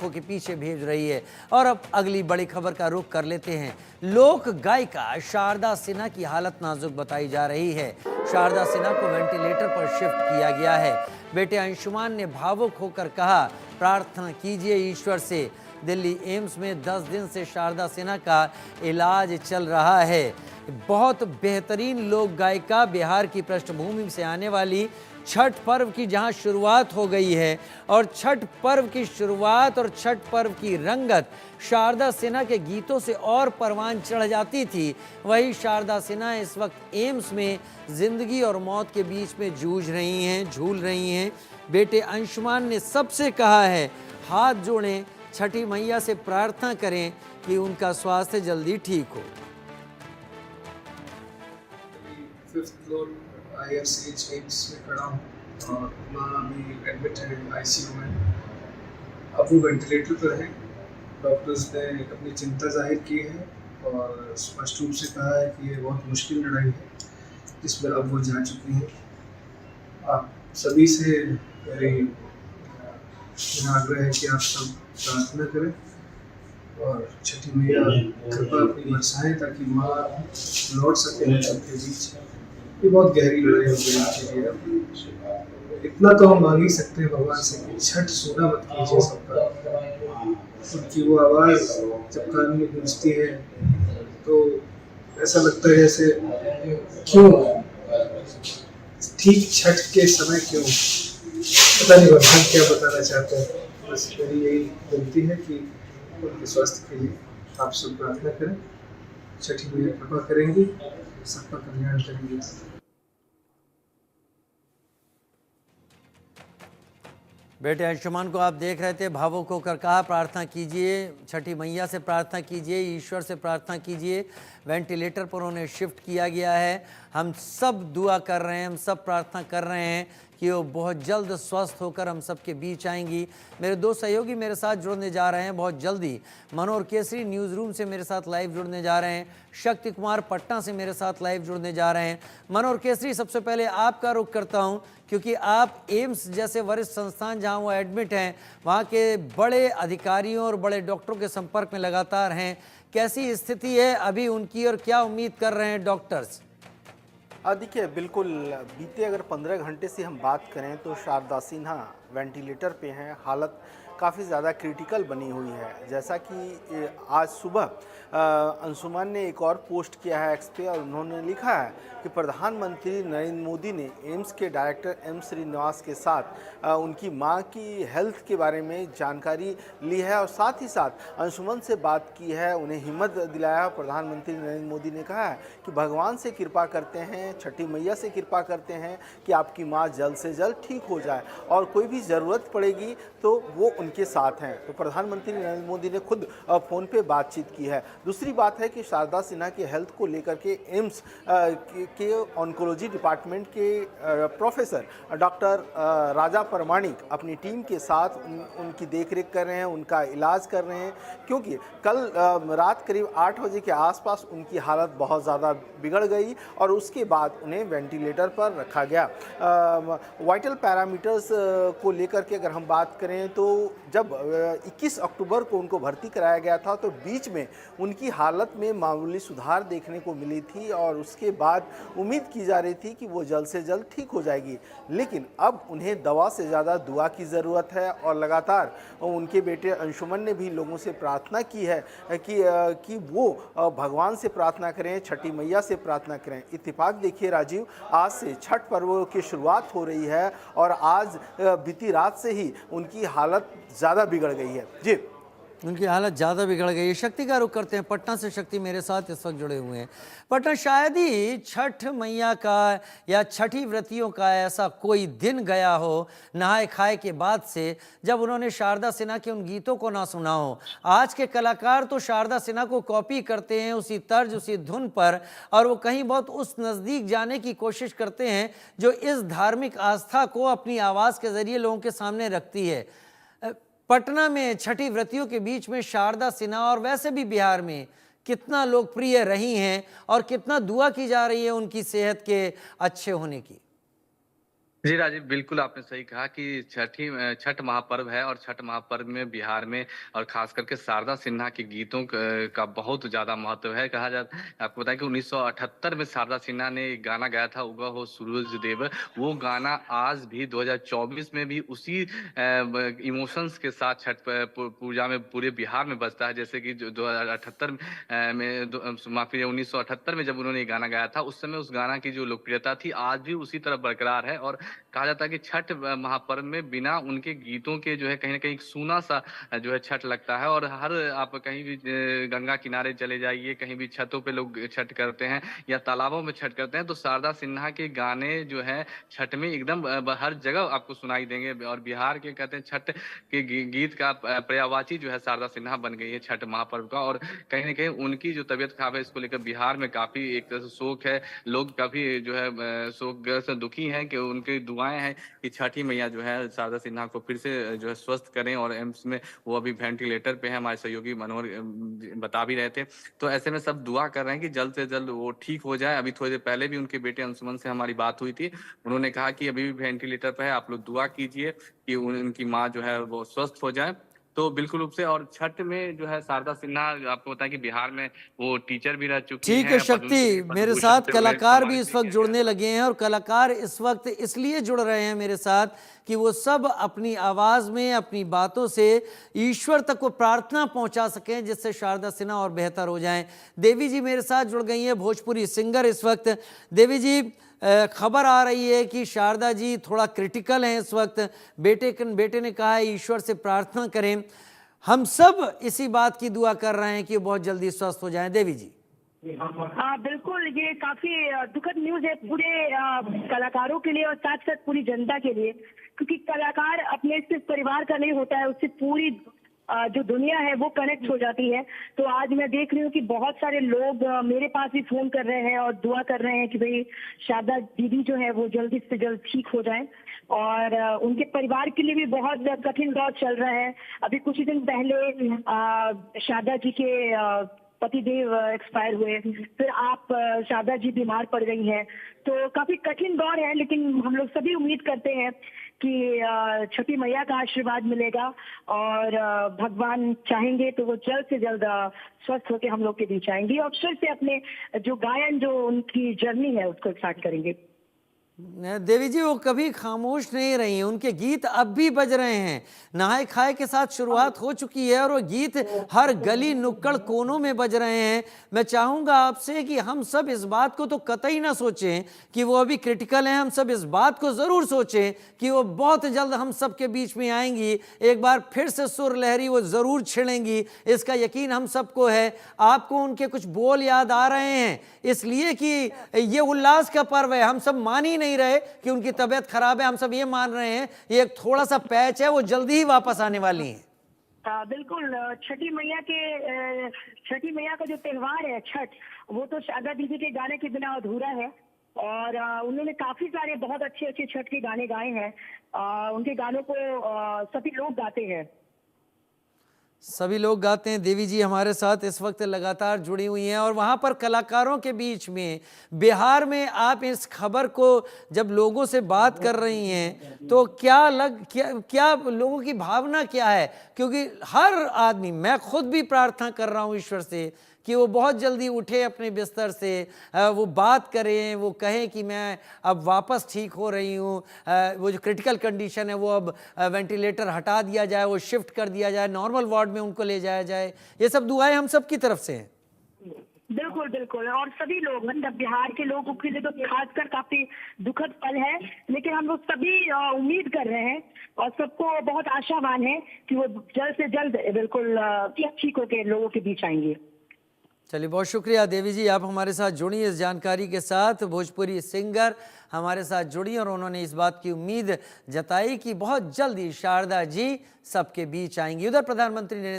आंखों के पीछे भेज रही है। और अब अगली बड़ी खबर का रुख कर लेते हैं। लोक गायिका शारदा सिन्हा की हालत नाजुक बताई जा रही है। शारदा सिन्हा को वेंटिलेटर पर शिफ्ट किया गया है। बेटे अंशुमान ने भावुक होकर कहा, प्रार्थना कीजिए ईश्वर से। दिल्ली एम्स में 10 दिन से शारदा सिन्हा का इलाज चल रहा है। बहुत बेहतरीन लोक गायिका, बिहार की पृष्ठभूमि से आने वाली छठ पर्व की जहां शुरुआत हो गई है और छठ पर्व की शुरुआत और छठ पर्व की रंगत शारदा सिन्हा के गीतों से और परवान चढ़ जाती थी, वही शारदा सिन्हा इस वक्त एम्स में जिंदगी और मौत के बीच में जूझ रही हैं, झूल रही हैं। बेटे अंशुमान ने सबसे कहा है, हाथ जोड़ें, छठी मैया से प्रार्थना करें कि उनका स्वास्थ्य जल्दी ठीक हो। 5th फ्लोर IRCH एम्स में खड़ा हूँ और माँ अभी एडमिट है ICU में। अब वो वेंटिलेटर पर है। डॉक्टर्स ने अपनी चिंता जाहिर की है और स्पष्ट रूप से कहा है कि ये बहुत मुश्किल लड़ाई है जिसमें अब वो जा चुकी हैं। आप सभी से मेरी आग्रह है कि आप सब प्रार्थना करें और छठी मैया कृपा अपनी बरसाएं ताकि माँ लौट सके हम सबके बीच। ये बहुत गहरी लड़ाई हो गई इनके लिए। इतना तो हम मांग ही सकते हैं भगवान से कि छठ सूना मत कीजिए सबका। उनकी वो आवाज़ जब कान में गूंजती है तो ऐसा लगता है जैसे क्यों ठीक छठ के समय क्यों, पता नहीं भगवान क्या बताना चाहते हैं। बस मेरी यही विनती है कि उनके स्वास्थ्य के लिए आप सब प्रार्थना करें। छठी मैया कृपा करेंगी, सबका कल्याण करेंगे। बेटे अंशुमान को आप देख रहे थे, भावुक होकर कहा, प्रार्थना कीजिए, छठी मैया से प्रार्थना कीजिए, ईश्वर से प्रार्थना कीजिए। वेंटिलेटर पर उन्हें शिफ्ट किया गया है। हम सब दुआ कर रहे हैं, हम सब प्रार्थना कर रहे हैं कि वो बहुत जल्द स्वस्थ होकर हम सबके बीच आएंगी। मेरे दो सहयोगी मेरे साथ जुड़ने जा रहे हैं बहुत जल्दी। मनोहर केसरी न्यूज़ रूम से मेरे साथ लाइव जुड़ने जा रहे हैं। शक्ति कुमार पटना से मेरे साथ लाइव जुड़ने जा रहे हैं। मनोहर केसरी, सबसे पहले आपका रुख करता हूं क्योंकि आप एम्स जैसे वरिष्ठ संस्थान जहां वो एडमिट हैं, वहां के बड़े अधिकारियों और बड़े डॉक्टरों के संपर्क में लगातार हैं। कैसी स्थिति है अभी उनकी और क्या उम्मीद कर रहे हैं डॉक्टर्स? देखिए, बिल्कुल बीते अगर 15 घंटे से हम बात करें तो शारदा सिन्हा वेंटिलेटर पे हैं। हालत काफ़ी ज़्यादा क्रिटिकल बनी हुई है। जैसा कि आज सुबह अंशुमान ने एक और पोस्ट किया है एक्स पे और उन्होंने लिखा है कि प्रधानमंत्री नरेंद्र मोदी ने एम्स के डायरेक्टर एम श्रीनिवास के साथ उनकी मां की हेल्थ के बारे में जानकारी ली है और साथ ही साथ अंशुमन से बात की है, उन्हें हिम्मत दिलाया। प्रधानमंत्री नरेंद्र मोदी ने कहा है कि भगवान से कृपा करते हैं, छठी मैया से कृपा करते हैं कि आपकी माँ जल्द से जल्द ठीक हो जाए और कोई भी ज़रूरत पड़ेगी तो वो उनके साथ हैं। तो प्रधानमंत्री नरेंद्र मोदी ने खुद फ़ोन पे बातचीत की है। दूसरी बात है कि शारदा सिन्हा की हेल्थ को लेकर के एम्स के ऑन्कोलॉजी डिपार्टमेंट के प्रोफेसर डॉक्टर राजा परमाणिक अपनी टीम के साथ उनकी देखरेख कर रहे हैं, उनका इलाज कर रहे हैं, क्योंकि कल रात करीब 8 बजे के आसपास उनकी हालत बहुत ज़्यादा बिगड़ गई और उसके बाद उन्हें वेंटिलेटर पर रखा गया। वाइटल पैरामीटर्स को लेकर के अगर हम बात करें तो जब 21 अक्टूबर को उनको भर्ती कराया गया था तो बीच में उनकी हालत में मामूली सुधार देखने को मिली थी और उसके बाद उम्मीद की जा रही थी कि वो जल्द से जल्द ठीक हो जाएगी। लेकिन अब उन्हें दवा से ज़्यादा दुआ की ज़रूरत है और लगातार उनके बेटे अंशुमन ने भी लोगों से प्रार्थना की है कि वो भगवान से प्रार्थना करें, छठी मैया से प्रार्थना करें। इत्तेफाक देखिए राजीव, आज से छठ पर्व की शुरुआत हो रही है और आज बीती रात से ही उनकी हालत ज़्यादा बिगड़ गई है। जी, उनकी हालत ज़्यादा बिगड़ गई है। शक्ति का रुख करते हैं, पटना से शक्ति मेरे साथ इस वक्त जुड़े हुए हैं। पटना, शायद ही छठ मैया का या छठी व्रतियों का ऐसा कोई दिन गया हो नहाए खाए के बाद से जब उन्होंने शारदा सिन्हा के उन गीतों को ना सुना हो। आज के कलाकार तो शारदा सिन्हा को कॉपी करते हैं उसी तर्ज, उसी धुन पर, और वो कहीं बहुत उस नज़दीक जाने की कोशिश करते हैं जो इस धार्मिक आस्था को अपनी आवाज़ के ज़रिए लोगों के सामने रखती है। पटना में छठी व्रतियों के बीच में शारदा सिन्हा और वैसे भी बिहार में कितना लोकप्रिय रही हैं और कितना दुआ की जा रही है उनकी सेहत के अच्छे होने की। जी राजीव, बिल्कुल आपने सही कहा कि छठ महापर्व है और छठ महापर्व में बिहार में और खास करके शारदा सिन्हा के गीतों का बहुत ज़्यादा महत्व है। कहा जाता है, आपको बताएं कि 1978 में शारदा सिन्हा ने एक गाना गाया था, उगा हो सूरज देव। वो गाना आज भी 2024 में भी उसी इमोशंस के साथ छठ पूजा में पूरे बिहार में बजता है। जैसे कि 2078 माफी 1978 में जब उन्होंने ये गाना गाया था, उस समय उस गाना की जो लोकप्रियता थी आज भी उसी तरह बरकरार है। और कहा जाता है कि छठ महापर्व में बिना उनके गीतों के जो है कहीं ना कहीं सूना सा जो है छठ लगता है। और हर आप कहीं भी गंगा किनारे चले जाइए, कहीं भी छतों पे लोग छठ करते हैं या तालाबों में छठ करते हैं, तो शारदा सिन्हा के गाने जो है छठ में एकदम हर जगह आपको सुनाई देंगे। और बिहार के कहते हैं छठ के गीत का पर्यायवाची जो है शारदा सिन्हा बन गई है छठ महापर्व का। और कहीं ना कहीं उनकी जो तबीयत खराब है, इसको लेकर बिहार में काफी एक तरह से शोक है। लोग काफी जो है शोक से दुखी हैं कि उनकी दुआएं हैं कि छठी मैया जो है शारदा सिन्हा को फिर से जो है स्वस्थ करें। और एम्स में वो अभी वेंटिलेटर पे है, हमारे सहयोगी मनोहर बता भी रहे थे। तो ऐसे में सब दुआ कर रहे हैं कि जल्द से जल्द वो ठीक हो जाए। अभी थोड़ी देर पहले भी उनके बेटे अंशुमन से हमारी बात हुई थी, उन्होंने कहा कि अभी भी वेंटिलेटर पे है, आप लोग दुआ कीजिए कि उनकी माँ जो है वो स्वस्थ हो जाए। तो बिल्कुल रूप से। और छठ में जो है शारदा सिन्हा, आपको बताएं कि बिहार में वो टीचर भी रह चुकी ठीक है हैं, पद्म शक्ति, पद्म मेरे भूषण साथ से उन्हें कलाकार भी सम्मानित इस भी वक्त किया गया जुड़ने था। लगे हैं और कलाकार इस वक्त इसलिए जुड़ रहे हैं मेरे साथ कि वो सब अपनी आवाज़ में, अपनी बातों से ईश्वर तक को प्रार्थना पहुंचा सकें, जिससे शारदा सिन्हा और बेहतर हो जाएं। देवी जी मेरे साथ जुड़ गई हैं, भोजपुरी सिंगर इस वक्त। देवी जी, खबर आ रही है कि शारदा जी थोड़ा क्रिटिकल हैं इस वक्त। बेटे ने कहा है ईश्वर से प्रार्थना करें। हम सब इसी बात की दुआ कर रहे हैं कि वो बहुत जल्दी स्वस्थ हो जाएं। देवी जी। हाँ बिल्कुल, ये काफी दुखद न्यूज है पूरे कलाकारों के लिए और साथ साथ पूरी जनता के लिए, क्योंकि कलाकार अपने सिर्फ परिवार का नहीं होता है, उससे पूरी जो दुनिया है वो कनेक्ट हो जाती है। तो आज मैं देख रही हूँ कि बहुत सारे लोग मेरे पास भी फोन कर रहे हैं और दुआ कर रहे हैं कि भाई शारदा दीदी जो है वो जल्दी से जल्द ठीक हो जाए। और उनके परिवार के लिए भी बहुत कठिन दौर चल रहा है। अभी कुछ ही दिन पहले शारदा जी के पतिदेव एक्सपायर हुए, फिर आप शारदा जी बीमार पड़ गई हैं, तो काफी कठिन दौर है। लेकिन हम लोग सभी उम्मीद करते हैं कि छठी मैया का आशीर्वाद मिलेगा और भगवान चाहेंगे तो वो जल्द से जल्द स्वस्थ होकर हम लोग के बीच आएंगी और फिर से अपने जो गायन, जो उनकी जर्नी है उसको स्टार्ट करेंगे। देवी जी, वो कभी खामोश नहीं रही हैं, उनके गीत अब भी बज रहे हैं। नहाए खाए के साथ शुरुआत हो चुकी है और वो गीत हर गली नुक्कड़ कोनों में बज रहे हैं। मैं चाहूँगा आपसे कि हम सब इस बात को तो कतई ना सोचें कि वो अभी क्रिटिकल हैं। हम सब इस बात को ज़रूर सोचें कि वो बहुत जल्द हम सब के बीच में आएंगी। एक बार फिर से सुर लहरी वो ज़रूर छिड़ेंगी, इसका यकीन हम सबको है। आपको उनके कुछ बोल याद आ रहे हैं इसलिए कि ये उल्लास का पर्व है। हम सब मान ही नहीं रहे कि उनकी तबीयत खराब है, हम सब ये मान रहे हैं ये एक थोड़ा सा पैच है, वो जल्दी ही वापस आने वाली हैं। बिल्कुल, छठी मैया का जो त्योहार है छठ, वो तो शारदा दीदी के गाने के बिना अधूरा है। और उन्होंने काफी सारे बहुत अच्छे अच्छे छठ के गाने गाए हैं। उनके गानों को सभी लोग गाते हैं। सभी लोग गाते हैं। देवी जी हमारे साथ इस वक्त लगातार जुड़ी हुई हैं और वहाँ पर कलाकारों के बीच में बिहार में आप इस खबर को जब लोगों से बात कर रही हैं तो क्या लोगों की भावना क्या है? क्योंकि हर आदमी, मैं खुद भी प्रार्थना कर रहा हूँ ईश्वर से कि वो बहुत जल्दी उठे अपने बिस्तर से, वो बात करें, वो कहें कि मैं अब वापस ठीक हो रही हूँ। वो जो क्रिटिकल कंडीशन है वो अब वेंटिलेटर हटा दिया जाए, वो शिफ्ट कर दिया जाए, नॉर्मल वार्ड में उनको ले जाया जाए। ये सब दुआएं हम सब की तरफ से हैं। बिल्कुल बिल्कुल, और सभी लोग, मतलब बिहार के लोगों के लिए तो खासकर काफी दुखद पल है। लेकिन हम लोग सभी उम्मीद कर रहे हैं और सबको बहुत आशावान है कि वो जल्द से जल्द बिल्कुल ठीक होकर लोगों के बीच आएंगे। चलिए, बहुत शुक्रिया देवी जी, आप हमारे साथ जुड़ी इस जानकारी के साथ। भोजपुरी सिंगर हमारे साथ जुड़ी और उन्होंने इस बात की उम्मीद जताई कि बहुत जल्दी शारदा जी सबके बीच आएंगी। उधर प्रधानमंत्री ने